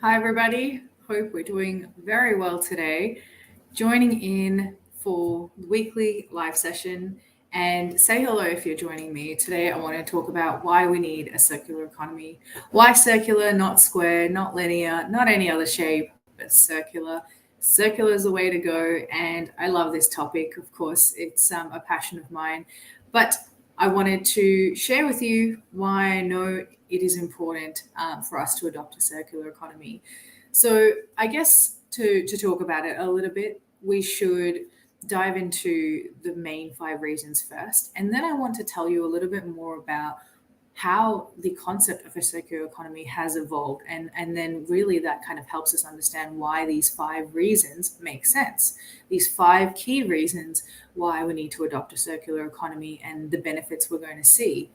Hi, everybody. Hope we're doing very well today. Joining in for the weekly live session, and say hello if you're joining me. Today, I want to talk about why we need a circular economy. Why circular, not square, not linear, not any other shape, but circular. Circular is the way to go, and I love this topic. Of course, it's a passion of mine, but I wanted to share with you why I know it is important for us to adopt a circular economy. So I guess to talk about it a little bit, we should dive into the main 5 reasons first. And then I want to tell you a little bit more about how the concept of a circular economy has evolved. And then really that kind of helps us understand why these 5 reasons make sense. These 5 key reasons why we need to adopt a circular economy and the benefits we're going to see.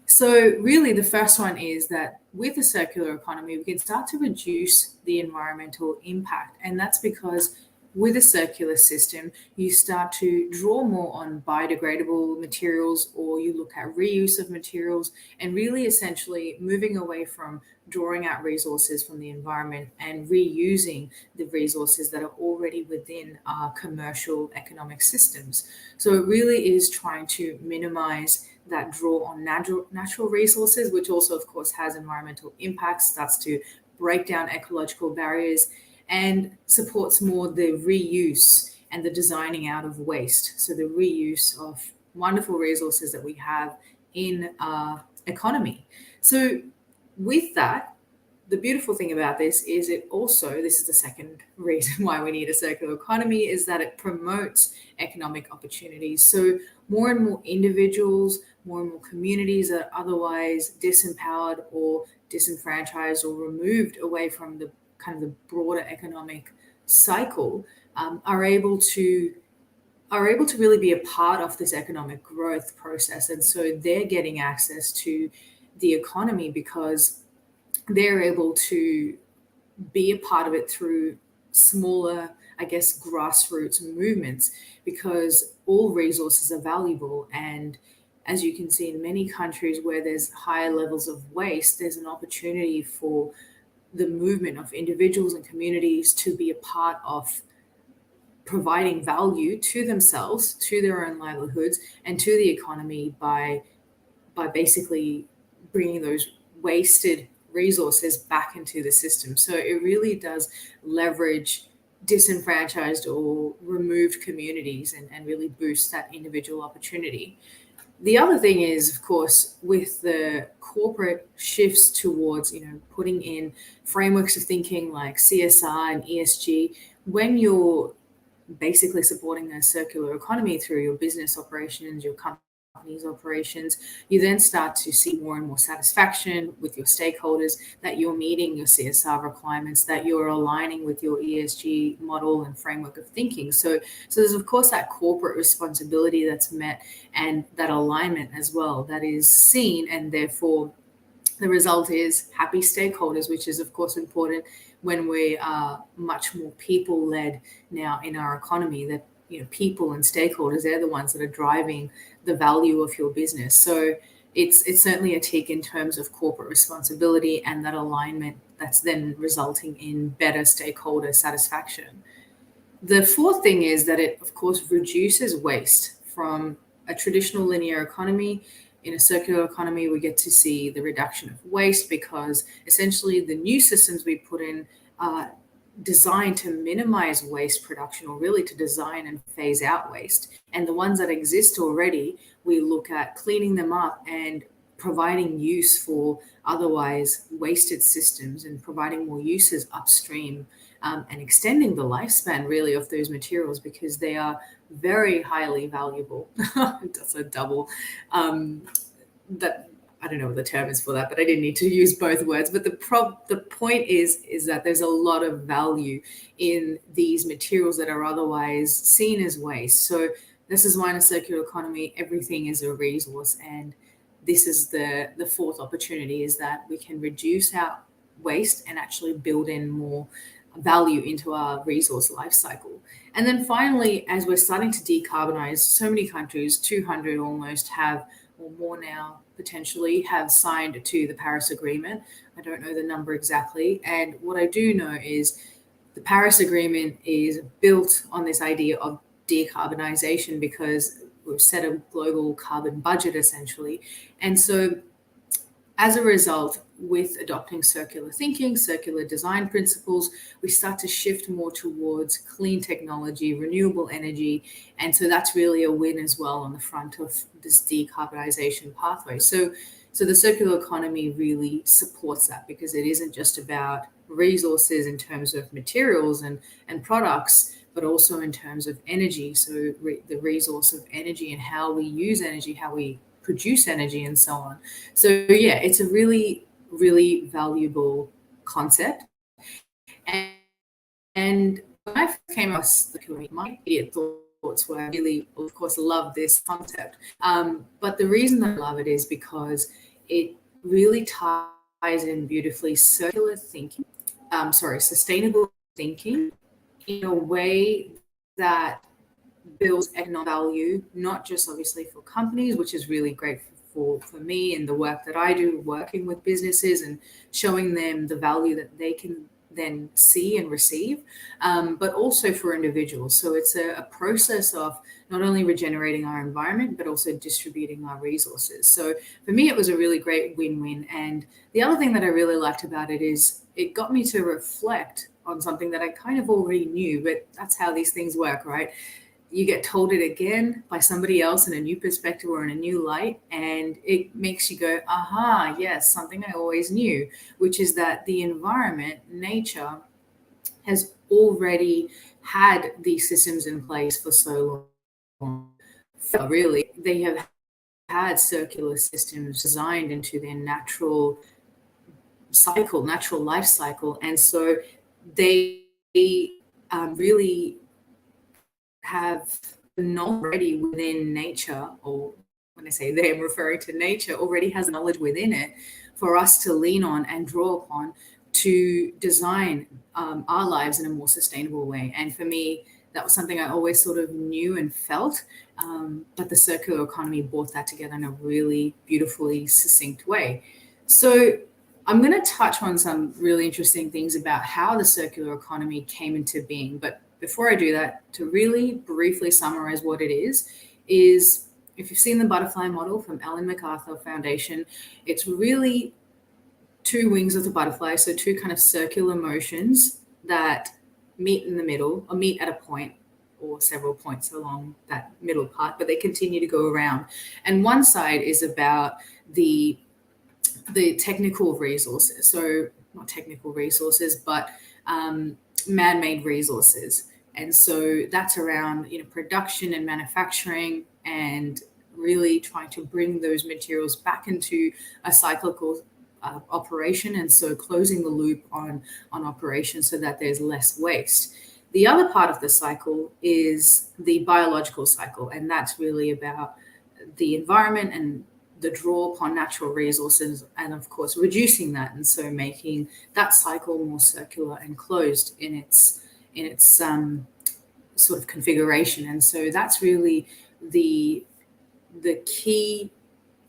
So really the first one is that with a circular economy, we can start to reduce the environmental impact. And that's because with a circular system, you start to draw more on biodegradable materials, or you look at reuse of materials, and really essentially moving away from drawing out resources from the environment and reusing the resources that are already within our commercial economic systems. So it really is trying to minimize that draw on natural resources, which also, of course, has environmental impacts, starts to break down ecological barriers, and supports more the reuse and the designing out of waste. So the reuse of wonderful resources that we have in our economy. So with that, the beautiful thing about this is this is the second reason why we need a circular economy, is that it promotes economic opportunities. So more and more individuals, more and more communities that are otherwise disempowered or disenfranchised or removed away from the kind of the broader economic cycle, are able to really be a part of this economic growth process. And so they're getting access to the economy because they're able to be a part of it through smaller, I guess, grassroots movements, because all resources are valuable. And as you can see in many countries where there's higher levels of waste, there's an opportunity for the movement of individuals and communities to be a part of providing value to themselves, to their own livelihoods, and to the economy by basically bringing those wasted resources back into the system. So it really does leverage disenfranchised or removed communities and really boost that individual opportunity. The other thing is, of course, with the corporate shifts towards, putting in frameworks of thinking like CSR and ESG, when you're basically supporting a circular economy through your business operations, your company's operations, you then start to see more and more satisfaction with your stakeholders, that you're meeting your CSR requirements, that you're aligning with your ESG model and framework of thinking. So there's, of course, that corporate responsibility that's met, and that alignment as well that is seen, and therefore the result is happy stakeholders, which is, of course, important when we are much more people-led now in our economy, that people and stakeholders, they're the ones that are driving the value of your business. So it's certainly a tick in terms of corporate responsibility and that alignment that's then resulting in better stakeholder satisfaction. The fourth thing is that it, of course, reduces waste. From a traditional linear economy, in a circular economy, we get to see the reduction of waste, because essentially the new systems we put in are designed to minimize waste production, or really to design and phase out waste. And the ones that exist already, we look at cleaning them up and providing use for otherwise wasted systems, and providing more uses upstream, and extending the lifespan really of those materials, because they are very highly valuable. That's a double. That I don't know what the term is for that, but I didn't need to use both words. But the point is that there's a lot of value in these materials that are otherwise seen as waste. So this is why in a circular economy, everything is a resource. And this is the fourth opportunity, is that we can reduce our waste and actually build in more value into our resource life cycle. And then finally, as we're starting to decarbonize, so many countries, 200 almost, have or more now potentially have signed to the Paris Agreement. I don't know the number exactly. And what I do know is the Paris Agreement is built on this idea of decarbonization because we've set a global carbon budget essentially. And so as a result, with adopting circular thinking, circular design principles, we start to shift more towards clean technology, renewable energy. And so that's really a win as well on the front of this decarbonization pathway. So the circular economy really supports that because it isn't just about resources in terms of materials and products, but also in terms of energy. So the resource of energy and how we use energy, how we produce energy and so on. So yeah, it's a really, really valuable concept. And when I came across the community, my immediate thoughts were really, of course, love this concept. But the reason I love it is because it really ties in beautifully sustainable thinking in a way that builds economic value, not just obviously for companies, which is really great for me and the work that I do, working with businesses and showing them the value that they can then see and receive, but also for individuals. So it's a process of not only regenerating our environment, but also distributing our resources. So for me, it was a really great win-win. And the other thing that I really liked about it is it got me to reflect on something that I kind of already knew, but that's how these things work, right? You get told it again by somebody else in a new perspective or in a new light, and it makes you go, aha, yes, something I always knew, which is that the environment, nature, has already had these systems in place for so long. Really, they have had circular systems designed into their natural life cycle. And so they really have knowledge already within nature, or when I say they, I'm referring to nature, already has knowledge within it for us to lean on and draw upon to design our lives in a more sustainable way. And for me, that was something I always sort of knew and felt, but the circular economy brought that together in a really beautifully succinct way. So I'm going to touch on some really interesting things about how the circular economy came into being. But before I do that, to really briefly summarize what it is if you've seen the butterfly model from Ellen MacArthur Foundation, it's really two wings of the butterfly, so two kind of circular motions that meet in the middle, or meet at a point or several points along that middle part, but they continue to go around. And one side is about the technical resources, so not technical resources, but man-made resources. And so that's around production and manufacturing, and really trying to bring those materials back into a cyclical operation, and so closing the loop on operation so that there's less waste. The other part of the cycle is the biological cycle, and that's really about the environment and the draw upon natural resources, and of course reducing that, and so making that cycle more circular and closed in its sort of configuration. And so that's really the key,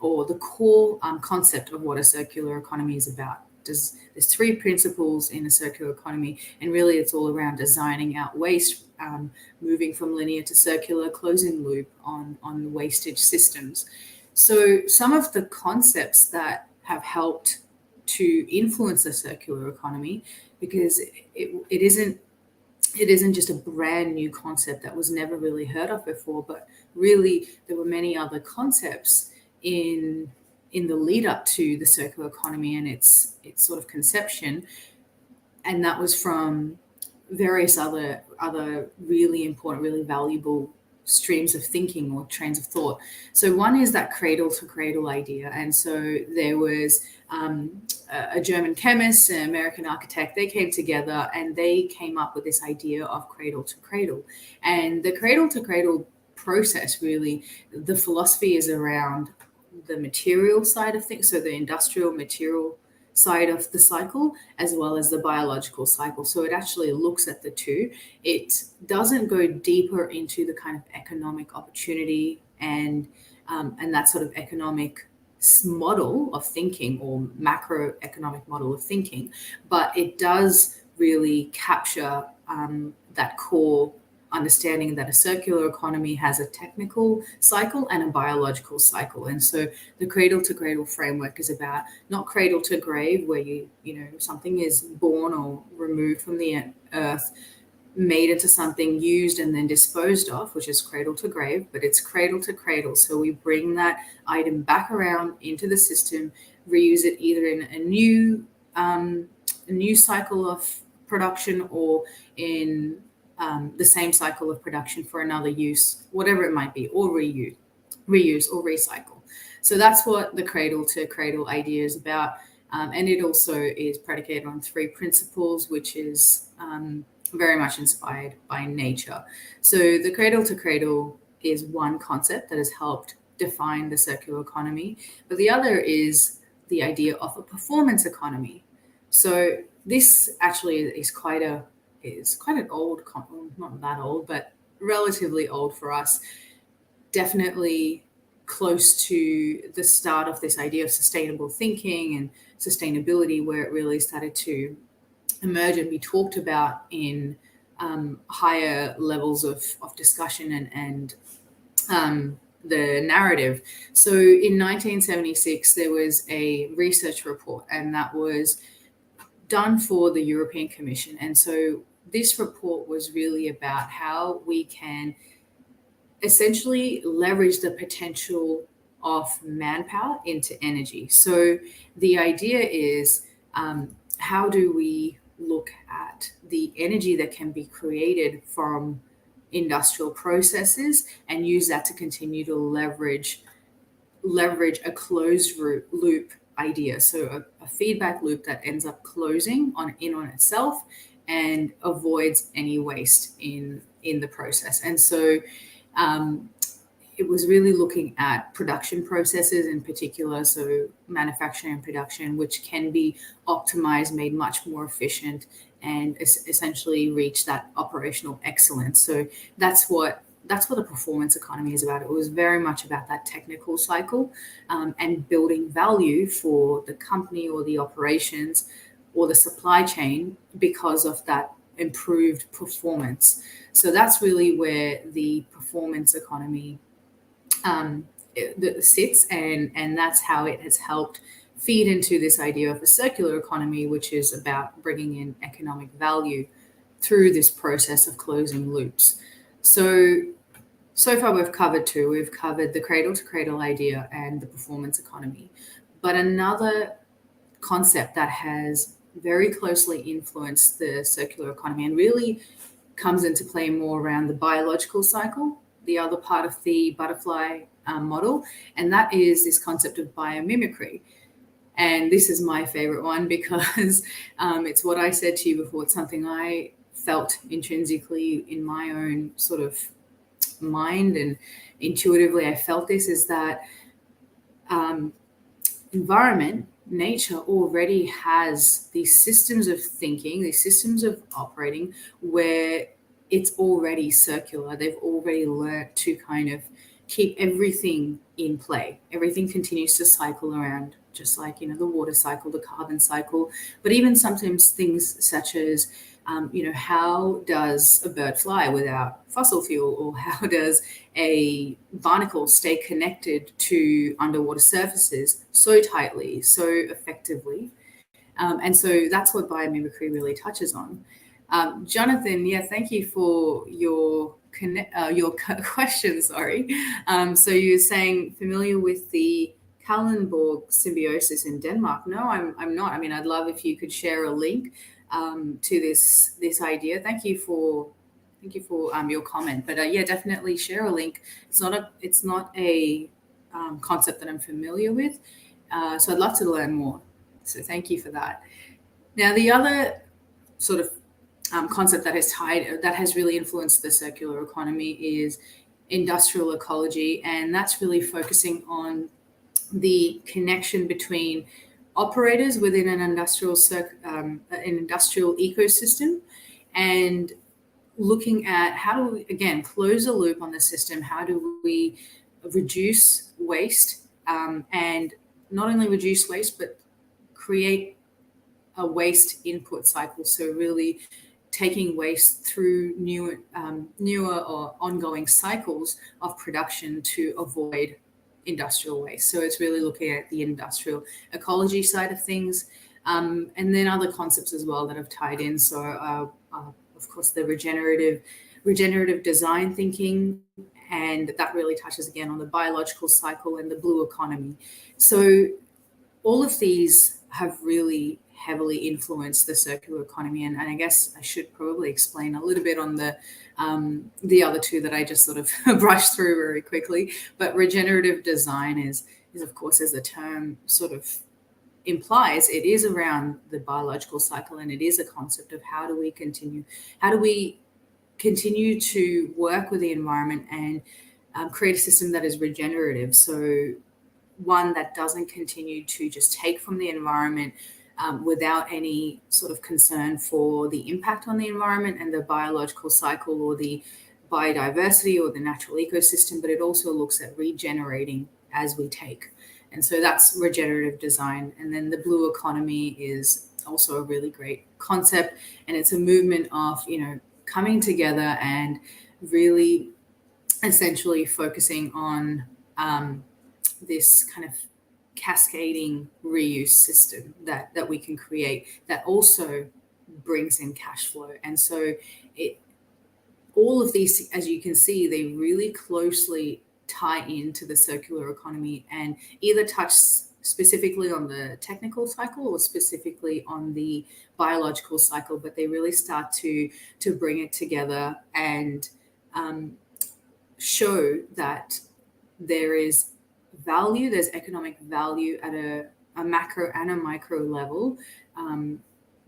or the core concept of what a circular economy is about. There's three principles in a circular economy, and really it's all around designing out waste, moving from linear to circular, closing loop on wastage systems. So some of the concepts that have helped to influence the circular economy, because it isn't just a brand new concept that was never really heard of before, but really there were many other concepts in the lead up to the circular economy and its sort of conception. And that was from various other really important, really valuable streams of thinking or trains of thought. So one is that cradle to cradle idea. And so there was a German chemist, an American architect. They came together and they came up with this idea of cradle to cradle. And the cradle to cradle process, really, the philosophy is around the material side of things, so the industrial material side of the cycle, as well as the biological cycle. So it actually looks at the two. It doesn't go deeper into the kind of economic opportunity and and that sort of economic model of thinking or macroeconomic model of thinking, but it does really capture that core understanding that a circular economy has a technical cycle and a biological cycle. And so the cradle to cradle framework is about not cradle to grave, where you know something is born or removed from the earth, made into something, used and then disposed of, which is cradle to grave, but it's cradle to cradle. So we bring that item back around into the system, reuse it either in a new cycle of production or in the same cycle of production for another use, whatever it might be, or reuse or recycle. So that's what the cradle to cradle idea is about. And it also is predicated on 3 principles, which is very much inspired by nature. So the cradle to cradle is one concept that has helped define the circular economy, but the other is the idea of a performance economy. So this actually is quite an old, not that old, but relatively old for us. Definitely close to the start of this idea of sustainable thinking and sustainability, where it really started to emerge and be talked about in higher levels of discussion and the narrative. So in 1976, there was a research report, and that was done for the European Commission. And so this report was really about how we can essentially leverage the potential of manpower into energy. So the idea is, how do we look at the energy that can be created from industrial processes and use that to continue to leverage a closed loop idea. So a feedback loop that ends up closing on itself and avoids any waste in the process. And so it was really looking at production processes in particular, so manufacturing and production, which can be optimized, made much more efficient, and essentially reach that operational excellence. So that's what the performance economy is about. It was very much about that technical cycle and building value for the company or the operations or the supply chain because of that improved performance. So that's really where the performance economy sits, and that's how it has helped feed into this idea of a circular economy, which is about bringing in economic value through this process of closing loops. So far we've covered 2. We've covered the cradle to cradle idea and the performance economy. But another concept that has very closely influenced the circular economy and really comes into play more around the biological cycle, the other part of the butterfly model, and that is this concept of biomimicry. And this is my favorite one because it's what I said to you before. It's something I felt intrinsically in my own sort of mind, and intuitively I felt this, is that environment, nature already has these systems of thinking, these systems of operating where it's already circular. They've already learned to kind of keep everything in play. Everything continues to cycle around, just like, the water cycle, the carbon cycle, but even sometimes things such as, how does a bird fly without fossil fuel, or how does a barnacle stay connected to underwater surfaces so tightly, so effectively? And so that's what biomimicry really touches on. Jonathan, thank you for your question. Sorry. So you're saying familiar with the Kalundborg symbiosis in Denmark? No, I'm not. I mean, I'd love if you could share a link to this idea. Thank you for your comment. But definitely share a link. It's not a concept that I'm familiar with. So I'd love to learn more. So thank you for that. Now, the other sort of concept that has really influenced the circular economy is industrial ecology, and that's really focusing on the connection between operators within an industrial ecosystem, and looking at how do we, again, close a loop on the system. How do we reduce waste, and not only reduce waste, but create a waste input cycle. So really taking waste through newer or ongoing cycles of production to avoid industrial waste. So it's really looking at the industrial ecology side of things, and then other concepts as well that have tied in. So of course the regenerative design thinking, and that really touches again on the biological cycle and the blue economy. So all of these have really heavily influenced the circular economy, and I guess I should probably explain a little bit on the other two that I just sort of brushed through very quickly. But regenerative design is of course, as the term sort of implies, it is around the biological cycle, and it is a concept of how do we continue to work with the environment and create a system that is regenerative. So one that doesn't continue to just take from the environment without any sort of concern for the impact on the environment and the biological cycle or the biodiversity or the natural ecosystem, but it also looks at regenerating as we take. And so that's regenerative design. And then the blue economy is also a really great concept, and it's a movement of, coming together and really essentially focusing on this kind of cascading reuse system that we can create that also brings in cash flow. And so all of these, as you can see, they really closely tie into the circular economy and either touch specifically on the technical cycle or specifically on the biological cycle, but they really start to bring it together and show that there is value, there's economic value at a macro and a micro level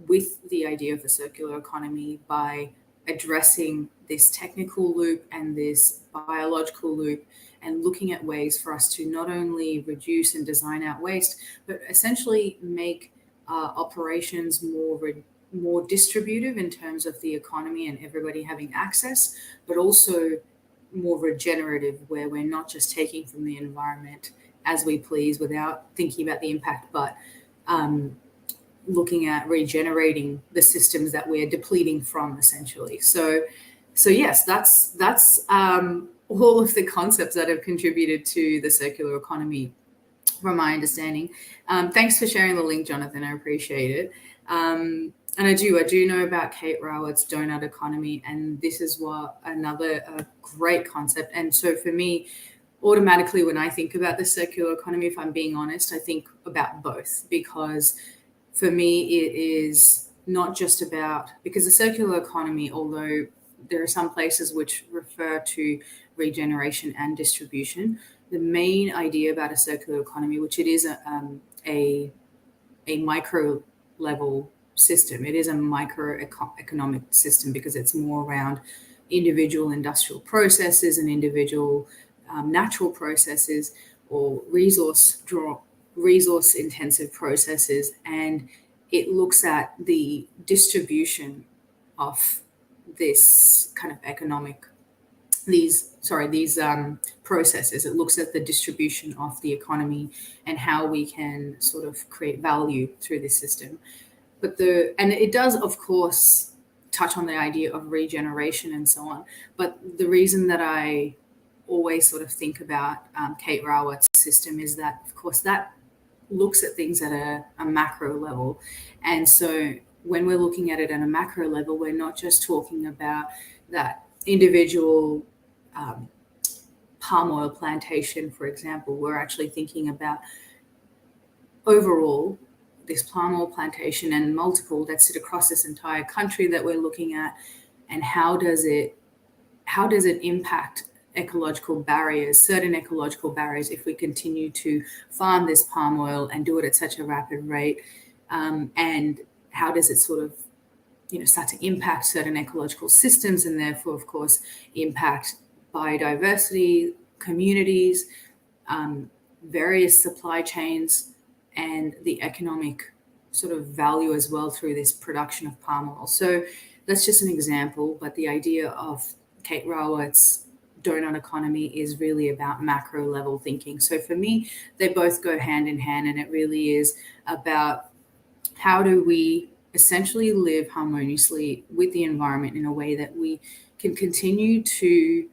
with the idea of the circular economy by addressing this technical loop and this biological loop and looking at ways for us to not only reduce and design out waste, but essentially make operations more distributive in terms of the economy and everybody having access, but also more regenerative, where we're not just taking from the environment as we please without thinking about the impact, but looking at regenerating the systems that we're depleting from, essentially. So yes, that's all of the concepts that have contributed to the circular economy, from my understanding. Thanks for sharing the link, Jonathan. I appreciate it. And I do know about Kate Raworth's donut economy, and this is another great concept. And so for me, automatically when I think about the circular economy, if I'm being honest, I think about both, because for me it is not just about, because the circular economy, although there are some places which refer to regeneration and distribution, the main idea about a circular economy, which it is a micro level system. It is a microeconomic system because it's more around individual industrial processes and individual natural processes or resource intensive processes, and it looks at the distribution of this kind of these processes. It looks at the distribution of the economy and how we can sort of create value through this system. And it does, of course, touch on the idea of regeneration and so on. But the reason that I always sort of think about Kate Raworth's system is that, of course, that looks at things at a macro level. And so when we're looking at it at a macro level, we're not just talking about that individual palm oil plantation, for example. We're actually thinking about overall this palm oil plantation and multiple that sit across this entire country that we're looking at, and how does it impact certain ecological barriers if we continue to farm this palm oil and do it at such a rapid rate, and how does it sort of start to impact certain ecological systems, and therefore, of course, impact biodiversity, communities, various supply chains, and the economic sort of value as well through this production of palm oil. So that's just an example, but the idea of Kate Raworth's donut economy is really about macro level thinking. So for me, they both go hand in hand, and it really is about how do we essentially live harmoniously with the environment in a way that we can continue to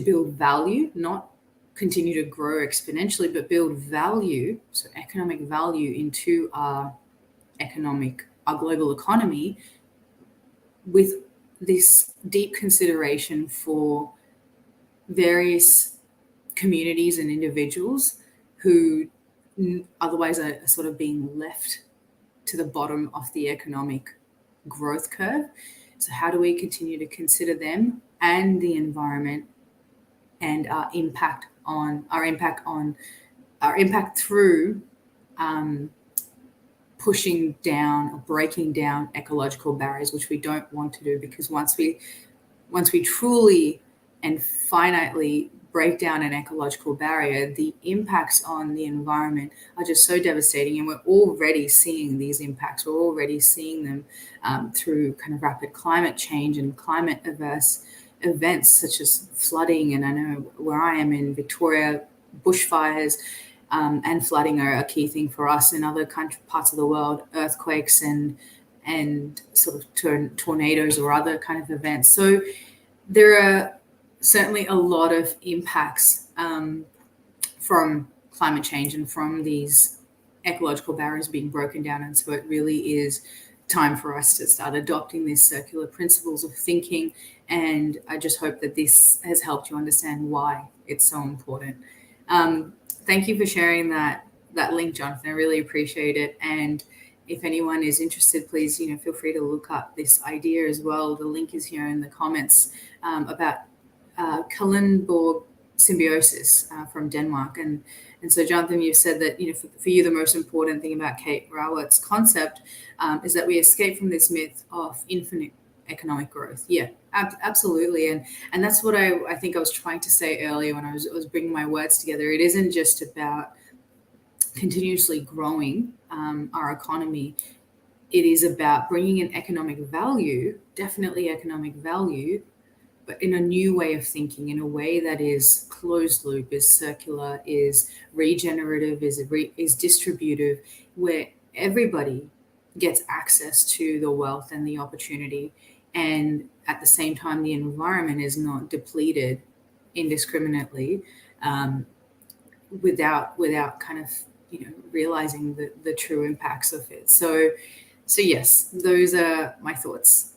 build value, not continue to grow exponentially, but build value, so economic value into our global economy, with this deep consideration for various communities and individuals who otherwise are sort of being left to the bottom of the economic growth curve. So how do we continue to consider them and the environment and our impact through pushing down or breaking down ecological barriers, which we don't want to do, because once we truly and finitely break down an ecological barrier, the impacts on the environment are just so devastating. And we're already seeing these impacts. We're already seeing them through kind of rapid climate change and climate averse events such as flooding. And I know where I am in Victoria, bushfires and flooding are a key thing for us. In other parts of the world, earthquakes and sort of tornadoes or other kind of events. So there are certainly a lot of impacts from climate change and from these ecological barriers being broken down. And so it really is time for us to start adopting these circular principles of thinking. And I just hope that this has helped you understand why it's so important. Thank you for sharing that link, Jonathan. I really appreciate it. And if anyone is interested, please, feel free to look up this idea as well. The link is here in the comments about Kalundborg symbiosis from Denmark. And so, Jonathan, you've said that, for you, the most important thing about Kate Raworth's concept is that we escape from this myth of infinite economic growth. Yeah, absolutely. And that's what I think I was trying to say earlier when I was bringing my words together. It isn't just about continuously growing our economy. It is about bringing in economic value, definitely economic value, but in a new way of thinking, in a way that is closed loop, is circular, is regenerative, is distributive, where everybody gets access to the wealth and the opportunity. And at the same time, the environment is not depleted indiscriminately without kind of, realizing the true impacts of it. So yes, those are my thoughts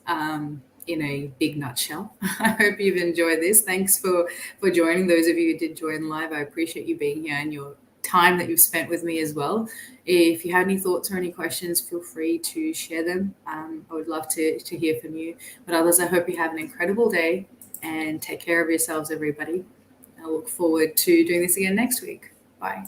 in a big nutshell. I hope you've enjoyed this. Thanks for joining. Those of you who did join live, I appreciate you being here and your time that you've spent with me as well. If you have any thoughts or any questions, feel free to share them. I would love to hear from you. But others, I hope you have an incredible day and take care of yourselves, everybody. I look forward to doing this again next week. Bye.